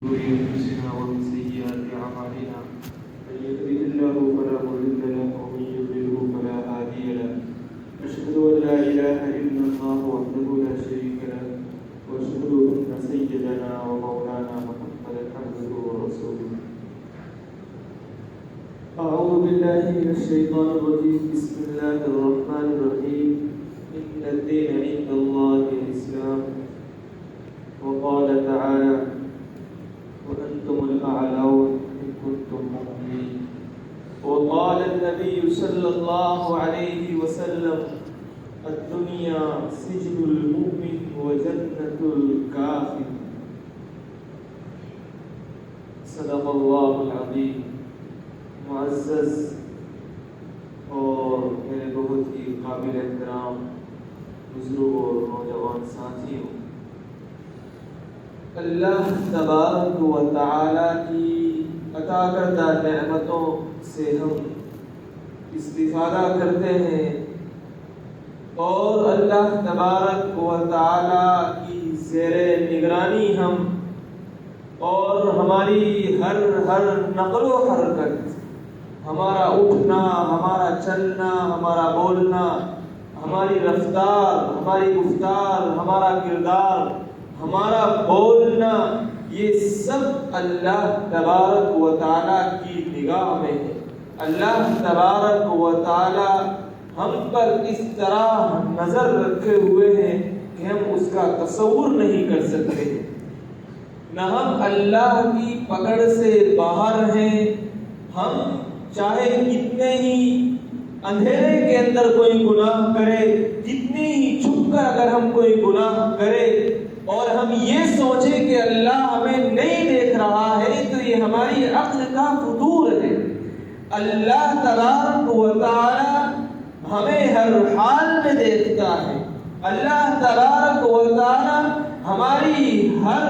شرور أنفسنا ومن سيئات أعمالنا من يهده الله فلا مضل له ومن يضلله فلا هادي له أشهد أن لا إله إلا الله وحده لا شريك له وأشهد أن سيدنا ومولانا محمدا عبده ورسوله أعوذ بالله من الشيطان الرجيم بسم الله الرحمن الرحيم إن الدين عند الله الإسلام وقال تعالى وأنتم الأعلون إن كنتم مؤمنين وقال النبي صلى الله عليه وسلم الدنيا سجن المؤمن وجنة الكافر صدق الله العظيم معزز اور میرے بہت ہی قابل احترام بزرگ اور نوجوان ساتھیوں، اللہ تبارک و تعالی کی عطا کردہ نعمتوں سے ہم استفادہ کرتے ہیں اور اللہ تبارک و تعالی کی زیر نگرانی ہم اور ہماری ہر نقل و حرکت، ہمارا اٹھنا، ہمارا چلنا، ہمارا بولنا، ہماری رفتار، ہماری گفتار، ہمارا کردار، ہمارا بولنا، یہ سب اللہ تبارک و تعالیٰ کی نگاہ میں ہے۔ اللہ تبارک و تعالیٰ ہم پر اس طرح نظر رکھے ہوئے ہیں کہ ہم اس کا تصور نہیں کر سکتے، نہ ہم اللہ کی پکڑ سے باہر ہیں۔ ہم چاہے کتنے ہی اندھیرے کے اندر کوئی گناہ کرے، کتنی ہی چھپ کر اگر ہم کوئی گناہ کرے اور ہم یہ سوچیں کہ اللہ ہمیں نہیں دیکھ رہا ہے، تو یہ ہماری عقل کا فتور ہے۔ اللہ تبارک و تعالی ہمیں ہر حال میں دیکھتا ہے۔ اللہ تبارک و تعالی ہماری ہر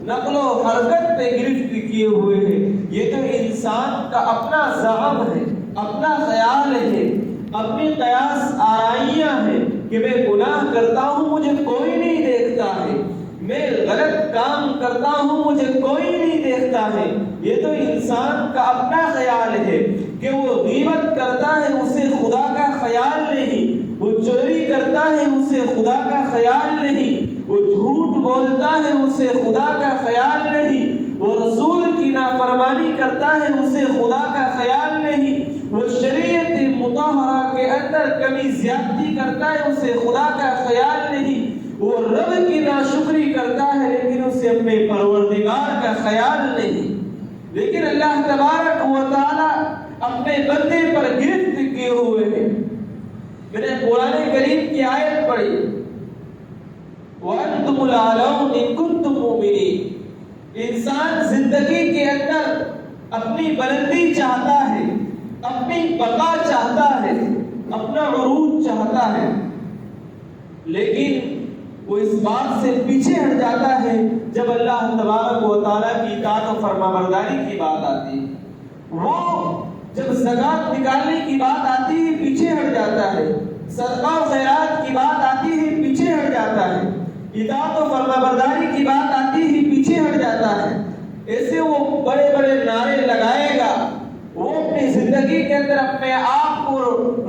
نقل و حرکت پہ گرفت کیے ہوئے ہیں۔ یہ تو انسان کا اپنا زعم ہے، اپنا خیال ہے، اپنی قیاس آرائیاں ہیں کہ میں گناہ کرتا ہوں مجھے کوئی نہیں دیکھتا ہے، میں غلط کام کرتا ہوں مجھے کوئی نہیں دیکھتا ہے۔ یہ تو انسان کا اپنا خیال ہے کہ وہ غیبت کرتا ہے اسے خدا کا خیال نہیں، وہ چوری کرتا ہے اسے خدا کا خیال نہیں، وہ جھوٹ بولتا ہے اسے خدا کا خیال نہیں، وہ رسول کی نافرمانی کرتا ہے اسے خدا کا خیال نہیں، وہ شریعت مطہرہ کے اندر کمی زیادتی کرتا ہے اسے خدا کا خیال نہیں، وہ رب کی ناشکری کرتا ہے لیکن اسے اپنے پروردگار کا خیال نہیں۔ لیکن اللہ تبارک و تعالی اپنے بندے پر گرفت کیے ہوئے ہیں۔ میں نے قرآن کریم کی آیت پڑھی وَأَنْتُمُ الْأَعْلَوْنَ إِن كُنتُم مُؤْمِنِينَ۔ انسان زندگی کے اندر اپنی بلندی چاہتا ہے، اپنی بقا چاہتا ہے، اپنا عروج چاہتا ہے، لیکن وہ اس بات سے پیچھے ہٹ جاتا ہے جب اللہ تبارک و تعالیٰ کی اطاعت و فرمانبرداری کی بات آتی ہے۔ وہ جب زکوٰۃ نکالنے کی بات آتی ہے پیچھے ہٹ جاتا ہے، صدقہ و خیرات کی بات آتی ہے پیچھے ہٹ جاتا ہے، اطاعت و فرمانبرداری کی بات آتی ہے پیچھے ہٹ جاتا ہے۔ ایسے وہ بڑے بڑے نعرے لگائے گا، وہ اپنی زندگی کے اندر اپنے آپ کو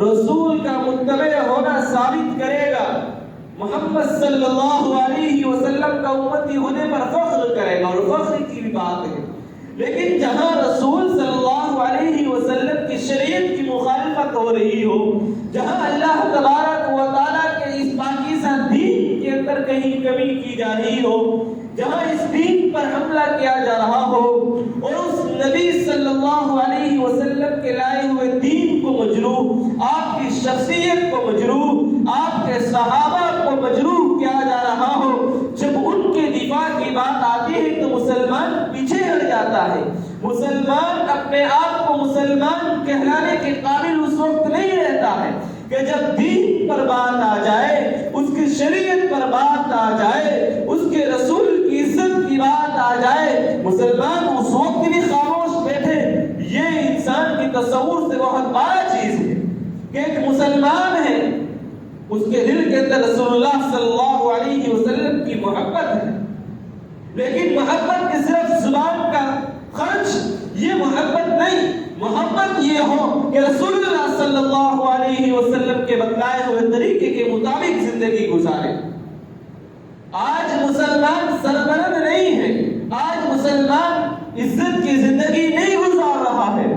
رسول کا متبع ہونا ثابت کرے گا، محمد صلی اللہ علیہ وسلم کا امتی ہونے پر فخر کرے گا، اور فخر کی بھی بات ہے۔ لیکن جہاں رسول صلی اللہ علیہ وسلم کی شریعت کی مخالفت ہو رہی ہو، جہاں اللہ تبارک و تعالیٰ کے اس پاکیزہ دین کے اندر کہیں کمی کی جا رہی ہو، جہاں اس دین پر حملہ کیا جا رہا ہو اور اس نبی صلی اللہ علیہ وسلم کے لائے ہوئے دین کو مجروح، آپ کی شخصیت کو مجروح، آپ کے صحابہ کو مجروح کیا جا رہا ہو، جب ان کے دفاع کی بات آتی ہے تو مسلمان پیچھے ہٹ جاتا ہے۔ مسلمان اپنے آپ کو مسلمان کہلانے کے قابل اس وقت نہیں رہتا ہے کہ جب دین پر بات آ جائے، اس کی شریعت پر بات آ جائے، اس کے رسول کی عزت کی بات آ جائے، مسلمان اس وقت بھی خاموش بیٹھے۔ یہ انسان کی تصور سے بہت بڑا چیز ہے کہ ایک مسلمان ہے، اس کے دل کے اندر رسول اللہ صلی اللہ علیہ وسلم کی محبت ہے، لیکن محبت کی صرف محبت یہ ہو کہ رسول اللہ صلی اللہ علیہ وسلم کے بتلائے ہوئے طریقے کے مطابق زندگی گزارے۔ آج مسلمان سربلند نہیں ہے، آج مسلمان عزت کی زندگی نہیں گزار رہا ہے،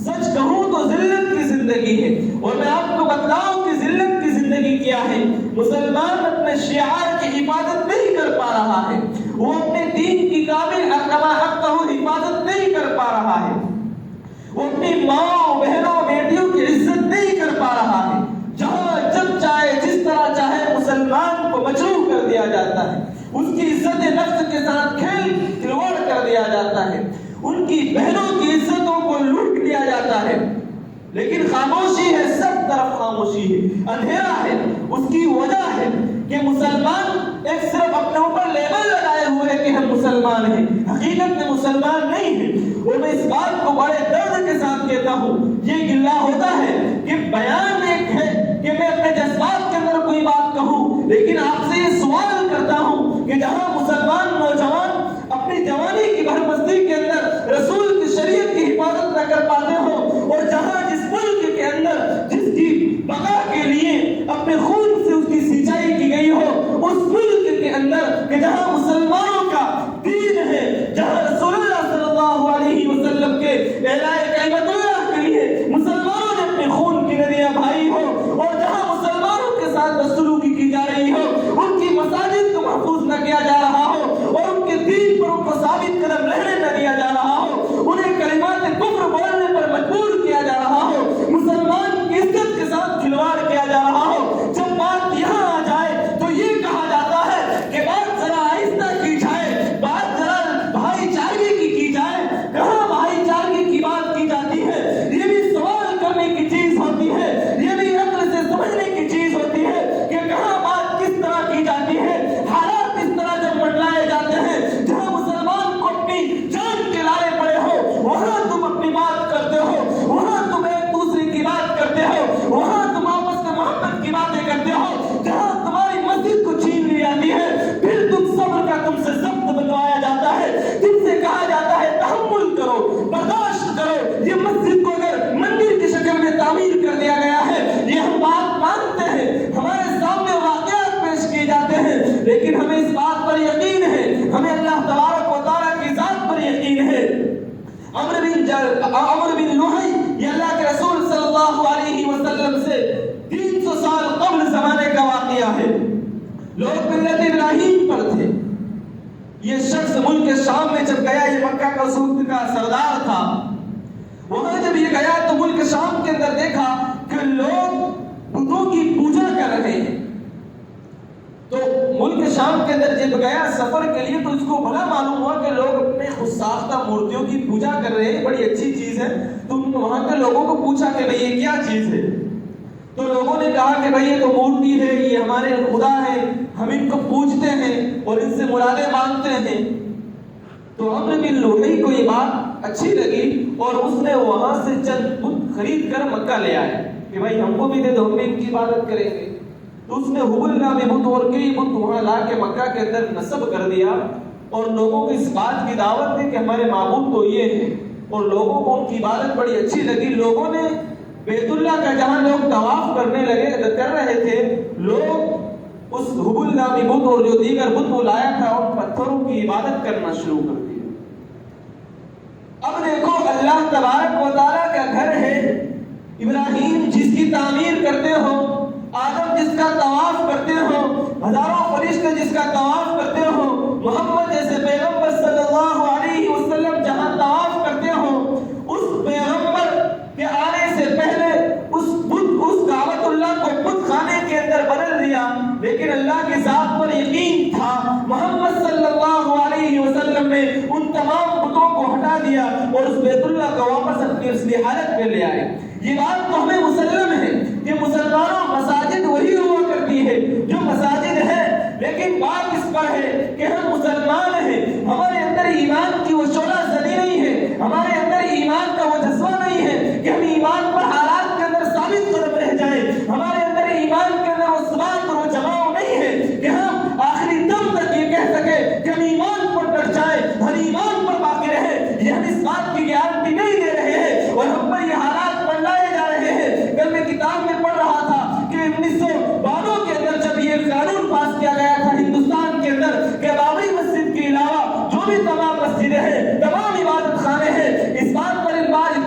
سچ کہوں تو ذلت کی زندگی ہے۔ اور میں آپ کو بتلاؤں کہ ذلت کی زندگی کیا ہے۔ مسلمان اپنے شعار کی حفاظت نہیں کر پا رہا ہے، وہ اپنے دین کی کامل حفاظت نہیں کر پا رہا ہے، وہ اپنی ماں بہنوں بیٹیوں کی عزت نہیں کر پا رہا ہے۔ جہاں جب چاہے جس طرح چاہے مسلمان کو مجروح کر دیا جاتا ہے، اس کی عزت نفس کے ساتھ کھلواڑ کر دیا جاتا ہے، ان کی بہنوں کی عزتوں کو لوٹ لیا جاتا ہے، لیکن خاموشی ہے، سب طرف خاموشی ہے، اندھیرا ہے۔ اس کی وجہ ہے کہ مسلمان ایک صرف اپنے اوپر لیبل لگائے ہوئے کہ ہم مسلمان ہیں، حقیقت میں مسلمان نہیں ہیں۔ اور میں اس بات کو بڑے درد کے ساتھ کہتا ہوں، یہ گلہ ہوتا ہے کہ بیان ایک ہے کہ میں اپنے جذبات کے اندر کوئی بات کہوں، لیکن آپ سے یہ سوال کرتا ہوں کہ جہاں مسلمان نوجوان اپنی جوانی کی بھرپستی کے اندر رسول کی شریعت کی حفاظت نہ کر پاتے ہو، اور جہاں جس ملک کے اندر جس کی بقا کے لیے اپنے خون سے اس کی سینچائی کی گئی ہو، اس ملک کے اندر کہ جہاں مسلمانوں کا دین ہے، جہاں رسول اللہ صلی اللہ علیہ وسلم کے اعلاء کلمت اللہ کے لیے مسلمانوں نے اپنے خون کی ندیاں بہائی ہو، اور جہاں مسلمانوں کے ساتھ بدسلوکی کی جا رہی ہو، ان کی مساجد کو محفوظ نہ کیا جا رہا ہو، اور ان کے دین پر ان کو ثابت قدم رہنے نہ دیا جا رہا ہو، انہیں کلمات کفر بولنے پر مجبور کیا جا رہا ہو، مسلمان کی عزت کے ساتھ کھلواڑ کیا جا رہا ہو، جب بات یہاں آ جائے تو یہ کہا جاتا ہے کہ بات ذرا آہستہ کی جائے، بات ذرا بھائی چارگی کی جائے۔ کہاں بھائی چارگی کی بات کی جاتی ہے؟ یہ بھی سوال کرنے کی چیز ہوتی ہے، یہ بھی عقل سے سمجھنے کی چیز ہوتی ہے کہ کہاں بات کس طرح کی جاتی ہے۔ حالات اس طرح جب منڈلائے جاتے ہیں، جہاں مسلمان کو اپنی جان کے لارے پڑے ہو، وہاں تم اپنی بات کرتے ہو، وہاں تم ایک دوسرے کی بات کرتے ہو، وہاں تم آپس میں محبت کی باتیں کرتے ہو، جہاں تمہاری مسجد کو چھین لی جاتی ہے، پھر تم صبر کا تم سے ضبط بنوایا جاتا ہے، تم سے کہا جاتا ہے تحمل کرو، برداشت کرو۔ یہ مسجد کو اگر مندر کی شکل میں تعمیر کر دیا گیا ہے، یہ ہم بات مانتے ہیں، ہمارے سامنے واقعات پیش کیے جاتے ہیں، لیکن ہمیں اس بات پر یقین ہے، ہمیں اللہ تبارک و تعالیٰ کی ذات پر یقین ہے۔ عمرو بن لوہی یہ اللہ کے رسول صلی اللہ علیہ وسلم سے 300 سال قبل زمانے کا واقعہ ہے۔ لوگ ملت ابراہیم پر تھے۔ یہ شخص ملک شام میں جب گیا، یہ مکہ کا صوبہ کا سردار تھا، وہاں جب یہ گیا تو ملک شام کے اندر دیکھا کہ لوگ بتوں کی پوجا کر رہے ہیں۔ تو ملک شام کے اندر جب گیا سفر کے لیے تو اس کو بڑا معلوم ہوا کہ لوگ اپنے خود ساختہ مورتیوں کی پوجا کر رہے ہیں، بڑی اچھی چیز ہے۔ تو وہاں کے لوگوں کو پوچھا کہ بھئی یہ کیا چیز ہے؟ تو لوگوں نے کہا کہ بھئی یہ تو مورتی ہے، یہ ہمارے خدا ہے، ہم ان کو پوجتے ہیں اور ان سے مرادیں مانگتے ہیں۔ تو عمرو بن لوہی کو یہ بات اچھی لگی اور اس نے وہاں سے چند بت خرید کر مکہ لے آئے کہ بھئی ہم کو بھی دے دو، ہم بھی ان کی عبادت کریں گے۔ تو اس نے حبل نامی بت اور کئی بت وہاں لا کے مکہ کے اندر نصب کر دیا، اور لوگوں کو اس بات کی دعوت دی کہ ہمارے معبود تو یہ ہیں، اور لوگوں کو ان کی عبادت بڑی اچھی لگی۔ لوگوں نے بیت اللہ کا جہاں لوگ طواف کرنے لگے کر رہے تھے، لوگ اس حبل نامی بت اور جو دیگر بت وہ لایا تھا ان پتھروں کی عبادت کرنا شروع کر دی۔ اب دیکھو اللہ تبارک و تعالیٰ کا گھر ہے، ابراہیم جس کی تعمیر کرتے ہو، آدم جس کا طواف کرتے ہو، ہزاروں فرشتے جس کا طواف کرتے ہو، محمد جیسے پیغمبر صلی اللہ علیہ وسلم جہاں طواف کرتے ہو، اس پیغمبر کے آنے سے پہلے اس کعبۃ اللہ کو بت خانے کے اندر بدل دیا، لیکن اللہ کی ذات پر یقین تھا۔ محمد صلی اللہ علیہ وسلم نے ان تمام بتوں کو ہٹا دیا اور اس بیت اللہ کو واپس اپنی اصلی حالت میں لے آئے۔ یہ بات تو ہمیں مسلم ہے کہ مسلمانوں مساجد وہی ہوا کرتی ہے جو مساجد ہے، لیکن بات اس پر ہے کہ ہم مسلمان ہیں، ہمارے اندر ایمان کی وہ شعلہ زدی نہیں ہے، ہمارے اندر ایمان کا وہ جذبہ نہیں ہے کہ ہم ایمان پر حالات کے اندر ثابت قدم رہ جائیں، ہمارے اندر ایمان کے اندر وہ ثبات اور وہ جماؤ نہیں ہے کہ ہم آخری دم تک یہ کہہ سکے کہ ہم ایمان پر ڈٹ جائیں، ہم ایمان پر باقی رہے۔ یہ ہم اس بات کی گارنٹی نہیں دے رہے ہیں، اور ہم پر بھی تمام مسجدیں ہیں، تمام عبادت خانے ہیں، اس بات پر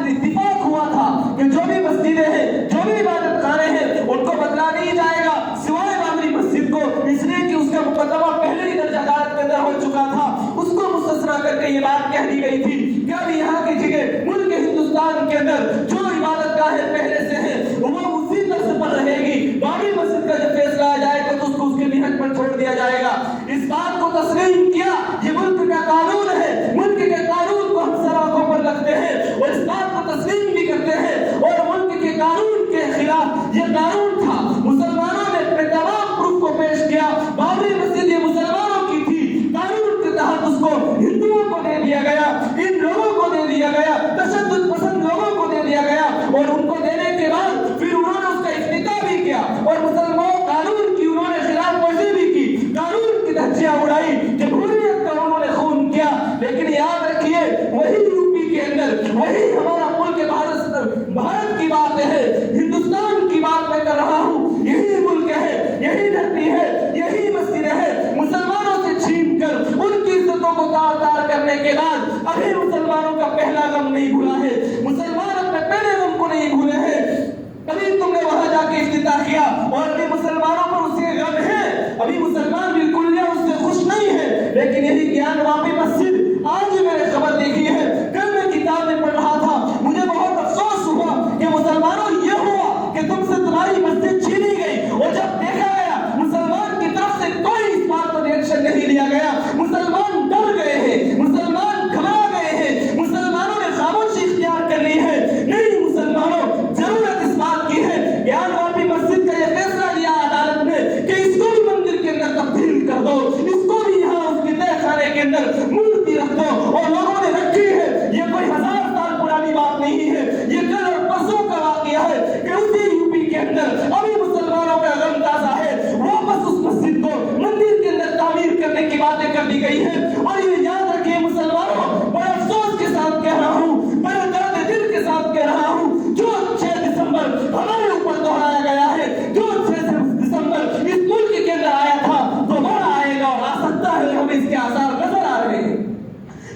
اتفاق ہوا تھا کہ جو بھی مسجدیں ہیں، جو بھی عبادت خانے ہیں، ان کو بدلا نہیں جائے گا سوائے بابری مسجد کو، اس لیے کہ اس کا مقدمہ پہلے ہی درج عدالت کے اندر ہو چکا تھا، اس کو مستثنیٰ کر کے یہ بات کہہ دی گئی تھی کہ اب یہاں کی جگہ ملک ہندوستان کے اندر جو عبادت گاہیں پہلے سے ہیں وہ اسی طرز پر رہے گی، بابری مسجد کا جب فیصلہ آ جائے گا تو اس کو اس کے محنت پر چھوڑ دیا جائے گا۔ اس بات کو تسلیم کیا، یہ ملک کا قانون ہے، ملک کے قانون کو ہم سر آنکھوں پر رکھتے ہیں اور اس بات کو تسلیم بھی کرتے ہیں، اور ملک کے قانون کے خلاف یہ قانون تھا، مسلمانوں نے اپنے تمام پروف کو پیش کیا، بابری مسجد یہ مسلمانوں کی تھی، قانون کے تحت اس کو ہندوؤں کو دے دیا گیا، ان لوگوں کو دے دیا گیا، تشدد پسند لوگوں کو دے دیا گیا، اور ان کو دینے کے بعد پھر انہوں نے اس کا افتتاح بھی کیا اور مسلمان قانون کی انہوں نے خلاف ورزی بھی کی، قانون کی دھجیاں اڑائی، جمہوریت کا انہوں نے خون کیا۔ لیکن یاد رکھیے وہی یوپی کے اندر وہی ہمارا ملک بھارت کی بات ہے، ہندوستان کی بات میں کر رہا ہوں، یہی ملک ہے، یہی دھرتی ہے، یہی مسجد ہے، مسلمانوں سے چھین کر ان کی عزتوں کو تار تار کرنے کے بعد ابھی مسلمانوں کا پہلا غم نہیں بھولا ہے، مسلمان اپنے پہلے غم کو نہیں بھولے ہیں، ابھی تم نے وہاں جا کے افتتاح کیا اور ابھی مسلمانوں پر اس کے غم ہے، ابھی مسلمان بالکل اس سے خوش نہیں ہے، لیکن یہی گیان واپی مسجد آج میں نے خبر دیکھی ہے، کل میں کتاب میں پڑھ رہا تھا، مجھے بہت افسوس ہوا کہ مسلمانوں یہ ہوا کہ تم سے تمہاری مسجد چھینی گئی، اور جب دیکھا گیا مسلمان کی طرف سے کوئی اس بات پر ایکشن نہیں لیا گیا، مسلمان ڈر گئے ہیں، مسلمان گھبرا گئے ہیں، مسلمانوں نے خاموشی اختیار کر لی ہے، نہیں مسلمانوں ضرورت اس بات کی ہے، گیان واپی مسجد کا یہ فیصلہ لیا عدالت نے کہ اس کو بھی مندر کے اندر تبدیل کر دو، اس کو بھی یہاں اس کے تہہ خانے کے اندر مورتی رکھ دو، اور لوگوں نے رکھی ہے، یہ کوئی 1000 سال پرانی بات نہیں ہے، یہ کل اور پرسوں کا واقعہ ہے کہ اسی یوپی کے اندر ابھی مسلمانوں کا غم تازہ ہے، واپس اس مسجد کو مندر کے اندر تعمیر کرنے کی باتیں کر دی گئی ہیں، اور یہ یاد رکھیے مسلمانوں، بڑے افسوس کے ساتھ کہہ رہا ہوں، بڑے درد دل کے ساتھ کہہ رہا ہوں، جو 6 دسمبر ہمارے اوپر دہرایا گیا ہے، جو 6 دسمبر اس ملک کے اندر آیا تھا دوبارہ آئے گا اور آ سکتا ہے، ہمیں اس کے آثار نظر آ رہے ہیں۔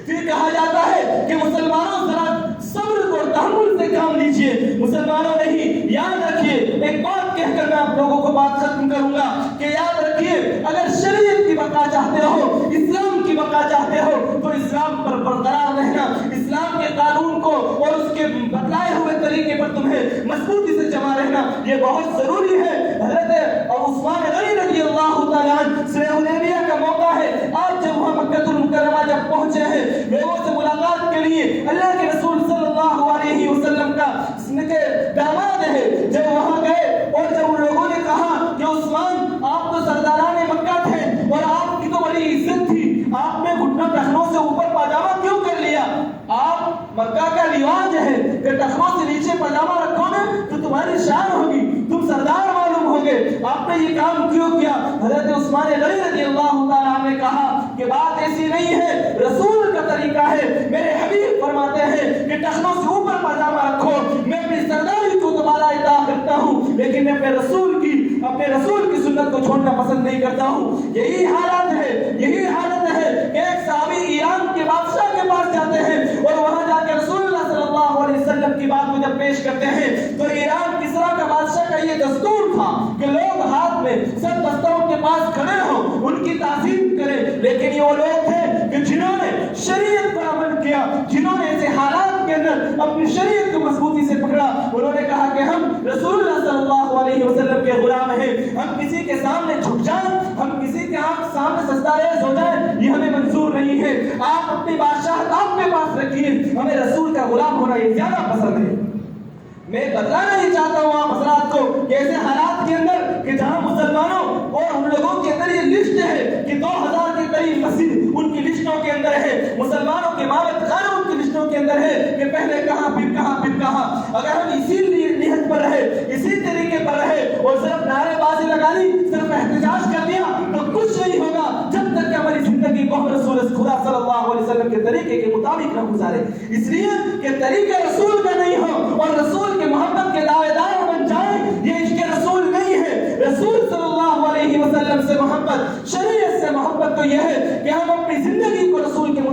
پھر کہا جاتا ہے کہ مسلمانوں ذرا صبر اور تحمل سے کام لیجئے، مسلمانوں نہیں، یاد رکھیے ایک بات کہہ کر میں آپ لوگوں کو بات ختم کروں گا کہ یاد رکھیے اگر شریعت کی بقا چاہتے ہو، اسلام کی بقا چاہتے ہو تو اسلام پر برقرار رہنا، اسلام کے قانون کو اور اس کے بتلائے ہوئے طریقے پر تمہیں مضبوطی سے جمع رہنا یہ بہت ضروری ہے۔ حضرت عثمان غنی رضی اللہ تعالیٰ عنہ صلح حدیبیہ کا موقع ہے، آپ جب وہاں مکہ المکرمہ جب پہنچے ہیں لوگوں سے ملاقات کے لیے، اللہ کے رسول صلی اللہ علیہ وسلم کا داماد ہے، جب وہاں گئے اور جب ان لوگوں نے کہا کہ عثمان آپ تو سرداران مکہ تھے اور آپ کی تو بڑی عزت تھی، آپ نے گھٹنوں ٹخنوں سے اوپر پاجامہ کیوں کر لیا؟ آپ مکہ کا رواج ہے کہ ٹخنوں سے نیچے پاجامہ رکھو نا تو تمہاری شان ہوگی، تم سردار معلوم ہوگے، آپ نے یہ کام کیوں کیا؟ حضرت عثمان غنی رضی اللہ تعالیٰ نے کہا کہ بات ایسی نہیں ہے، رسول کا طریقہ ہے، میرے حبیب فرماتے ہیں کہ ٹخنوں سے اوپر پاجامہ رکھو، میں اپنی سرداری کو تمہارا اطاعت کرتا ہوں، لیکن میں اپنے رسول کی سنت کو چھوڑنا پسند نہیں کرتا ہوں۔ یہی حالت ہے کہ ایک صحابی ایران کے بادشاہ کے پاس جاتے ہیں اور وہاں جا کے رسول اللہ صلی اللہ علیہ وسلم کی بات کو جب پیش کرتے ہیں تو ایران کسرا کا بادشاہ کا یہ دستور تھا کہ لوگ ہاتھ میں سب دستوں کے پاس کھڑے ہوں، ان کی تعظیم کریں، لیکن یہ وہ لوگ تھے کہ جنہوں نے شریعت پر عمل کیا، جنہوں نے ایسے حالات کے اندر اپنی شریعت کو مضبوطی سے پکڑا، انہوں نے کہا کہ ہم رسول اللہ صلی اللہ علیہ وسلم کے غلام ہیں، ہم کسی کے سامنے جھک جائیں، ہم کسی کے سامنے سجدہ ریز ہو جائیں، یہ ہمیں منظور نہیں ہے، آپ اپنی بادشاہت اپنے پاس رکھیے، ہمیں رسول کا غلام ہونا یہ زیادہ پسند ہے۔ میں بتلانا نہیں چاہتا ہوں آپ حضرات کو کہ ایسے حالات کے اندر کہ جہاں مسلمانوں اور ان لوگوں کے اندر یہ لسٹ ہے کہ 2000 کے قریب مسجد ان کی لسٹوں کے اندر ہے، مسلمانوں کے عبادت خانے ان کی لسٹوں کے اندر ہے کہ پہلے کہاں پھر کہاں پھر کہاں، اگر ہم اسی نیت پر رہے، اسی طریقے پر رہے اور صرف نعرے بازی لگا لی، صرف احتجاج کر دیا تو کچھ نہیں ہوگا جب تک کہ ہماری زندگی کو ہم رسول خدا صلی اللہ علیہ وسلم کے طریقے کے مطابق نہ گزارے، اس لیے کہ طریقہ رسول کا نہیں ہو اور رسول کے محبت کے دعوے دار بن جائیں، یہ عشق رسول نہیں ہے۔ رسول صلی اللہ علیہ وسلم سے محبت، شریعت سے محبت تو یہ ہے کہ ہم اپنی زندگی کو رسول کے